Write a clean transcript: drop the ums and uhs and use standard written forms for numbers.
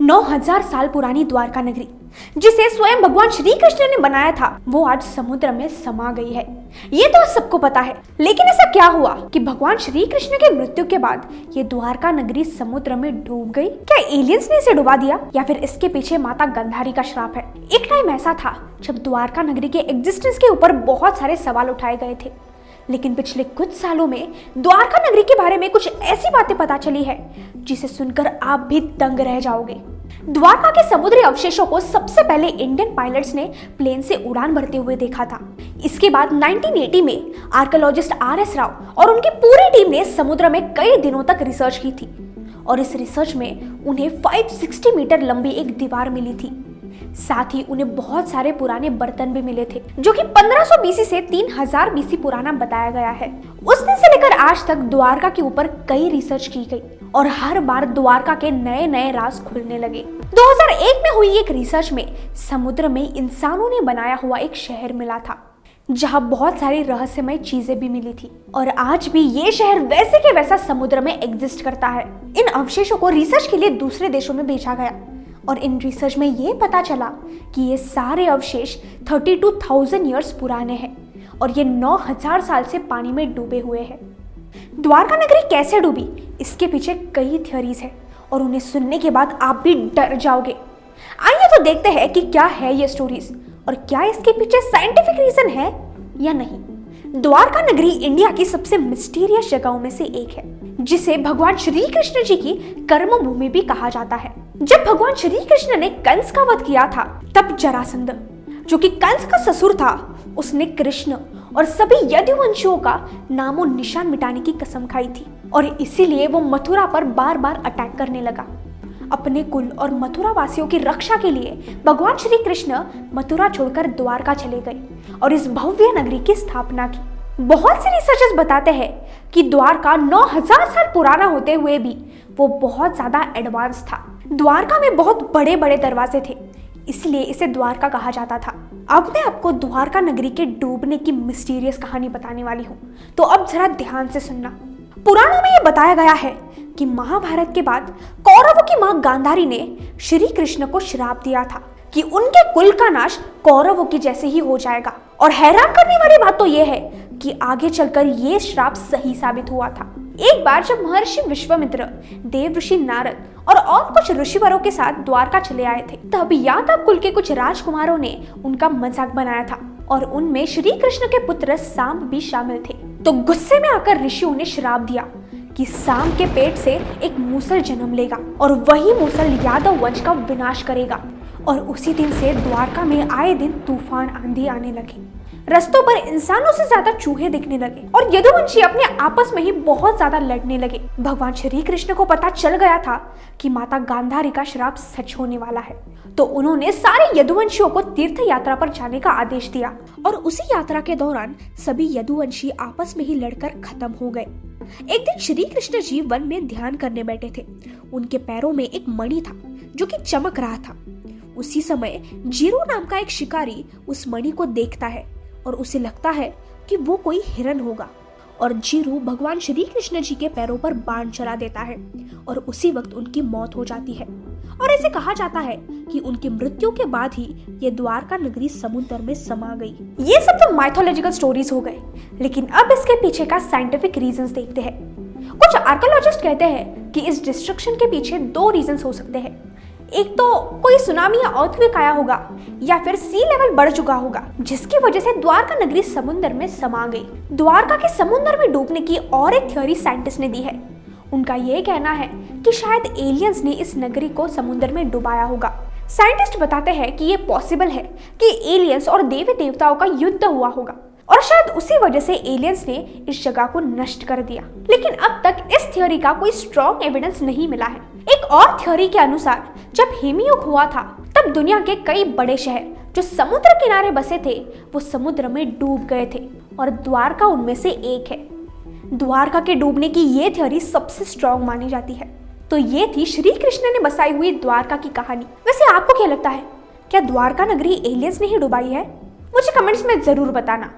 9000 साल पुरानी द्वारका नगरी, जिसे स्वयं भगवान श्री कृष्ण ने बनाया था, वो आज समुद्र में समा गई है। ये तो सबको पता है, लेकिन ऐसा क्या हुआ कि भगवान श्री कृष्ण की मृत्यु के बाद ये द्वारका नगरी समुद्र में डूब गई? क्या एलियंस ने इसे डुबा दिया या फिर इसके पीछे माता गांधारी का श्राप है? एक टाइम ऐसा था जब द्वारका नगरी के एग्जिस्टेंस के ऊपर बहुत सारे सवाल उठाए गए थे, लेकिन पिछले कुछ सालों में द्वारका नगरी के बारे में कुछ ऐसी बातें पता चली है जिसे सुनकर आप भी दंग रह जाओगे। द्वारका के समुद्री अवशेषों को सबसे पहले इंडियन पायलट्स ने प्लेन से उड़ान भरते हुए देखा था। इसके बाद 1980 में आर्कियोलॉजिस्ट आर.एस. राव और उनकी पूरी टीम ने समुद्र में कई दिनों तक रिसर्च की थी और इस रिसर्च में उन्हें 560 मीटर लंबी एक दीवार मिली थी। साथ ही उन्हें बहुत सारे पुराने बर्तन भी मिले थे, जो कि 1500 बीसी से 3000 बीसी पुराना बताया गया है। उस दिन से लेकर आज तक द्वारका के ऊपर कई रिसर्च की गई और हर बार द्वारका के नए नए राज खुलने लगे। 2001 में हुई एक रिसर्च में समुद्र में इंसानों ने बनाया हुआ एक शहर मिला था, जहां बहुत सारी रहस्यमय चीजें भी मिली थी और आज भी ये शहर वैसे के वैसा समुद्र में एग्जिस्ट करता है। इन अवशेषों को रिसर्च के लिए दूसरे देशों में भेजा गया और इन रिसर्च में ये पता चला कि ये सारे अवशेष 32,000 ईयर्स पुराने हैं और ये 9000 साल से पानी में डूबे हुए हैं। द्वारका नगरी कैसे डूबी, इसके पीछे कई थ्योरीज है और उन्हें सुनने के बाद आप भी डर जाओगे। आइए तो देखते हैं कि क्या है ये स्टोरीज और क्या इसके पीछे साइंटिफिक रीजन है या नहीं। द्वारका नगरी इंडिया की सबसे मिस्टीरियस जगहों में से एक है, जिसे भगवान श्री कृष्ण जी की कर्म भूमि भी कहा जाता है। जब भगवान श्री कृष्ण ने कंस का वध किया था, तब जरासंध, जो कि कंस का ससुर था, उसने कृष्ण और सभी यदुवंशियों का नामो निशान मिटाने की कसम खाई थी और इसीलिए वो मथुरा पर बार बार अटैक करने लगा। अपने कुल और मथुरा वासियों की रक्षा के लिए भगवान श्री कृष्ण मथुरा छोड़कर द्वारका चले गए और इस भव्य नगरी की स्थापना की। बहुत से रिसर्चर्स बताते हैं कि द्वारका 9000 साल पुराना होते हुए भी वो बहुत ज्यादा एडवांस था। द्वारका में बहुत बड़े बड़े दरवाजे थे, इसलिए इसे द्वारका कहा जाता था। अब मैं आपको द्वारका नगरी के डूबने की मिस्टीरियस कहानी बताने वाली हूँ, तो अब जरा ध्यान से सुनना। पुराणों में ये बताया गया है कि महाभारत के बाद कौरवों की मां गांधारी ने श्री कृष्ण को श्राप दिया था कि उनके कुल का नाश कौरवों की जैसे ही हो जाएगा। और हैरान करने वाली बात तो यह है कि आगे चलकर ये श्राप सही साबित हुआ था। एक बार जब महर्षि विश्वामित्र, देव ऋषि नारद और कुछ ऋषिवरों के साथ द्वारका चले आए थे, तब यादव कुल के कुछ राजकुमारों ने उनका मजाक बनाया था और उनमें श्री कृष्ण के पुत्र सांब भी शामिल थे। तो गुस्से में आकर ऋषियों ने श्राप दिया कि सांब के पेट से एक मूसल जन्म लेगा और वही मूसल यादव वंश का विनाश करेगा। और उसी दिन से द्वारका में आए दिन तूफान आंधी आने लगी। रस्तों पर इंसानों से ज्यादा चूहे दिखने लगे और यदुवंशी अपने आपस में ही बहुत ज्यादा लड़ने लगे। भगवान श्री कृष्ण को पता चल गया था कि माता गांधारी का श्राप सच होने वाला है, तो उन्होंने सारे यदुवंशियों को तीर्थ यात्रा पर जाने का आदेश दिया और उसी यात्रा के दौरान सभी यदुवंशी आपस में ही लड़कर खत्म हो गए। एक दिन श्री कृष्ण जी वन में ध्यान करने बैठे थे। उनके पैरों में एक मणि था जो कि चमक रहा था। उसी समय जीरो नाम का एक शिकारी उस मणि को देखता है और उसे लगता है कि वो कोई हिरन होगा और जीरू भगवान श्री कृष्ण जी के पैरों पर बाण चला देता है और उसी वक्त उनकी मौत हो जाती है। और ऐसे कहा जाता है कि उनकी मृत्यु के बाद ही ये द्वारका नगरी समुद्र में समा गई। ये सब तो माइथोलॉजिकल स्टोरीज हो गए, लेकिन अब इसके पीछे का साइंटिफिक रीजंस देखते हैं। कुछ आर्कियोलॉजिस्ट कहते हैं कि इस डिस्ट्रक्शन के पीछे 2 रीजंस हो सकते हैं। एक तो कोई सुनामी या अर्थक्वेक आया होगा या फिर सी लेवल बढ़ चुका होगा, जिसकी वजह से द्वारका नगरी समुद्र में समा गई। द्वारका के समुद्र में डूबने की और एक थ्योरी साइंटिस्ट ने दी है। उनका यह कहना है कि शायद एलियंस ने इस नगरी को समुद्र में डुबाया होगा। साइंटिस्ट बताते हैं कि यह पॉसिबल है कि एलियंस और देवी देवताओं का युद्ध हुआ होगा और शायद उसी वजह से एलियंस ने इस जगह को नष्ट कर दिया। लेकिन अब तक इस थ्योरी का कोई स्ट्रॉन्ग एविडेंस नहीं मिला है। एक और थ्योरी के अनुसार जब हिमयुग हुआ था, तब दुनिया के कई बड़े शहर जो समुद्र किनारे बसे थे, वो समुद्र में डूब गए थे और द्वारका उनमें से एक है। द्वारका के डूबने की ये थ्योरी सबसे स्ट्रॉन्ग मानी जाती है। तो ये थी श्री कृष्ण ने बसाई हुई द्वारका की कहानी। वैसे आपको क्या लगता है, क्या द्वारका नगरी एलियंस ने ही डुबाई है? मुझे कमेंट्स में जरूर बताना।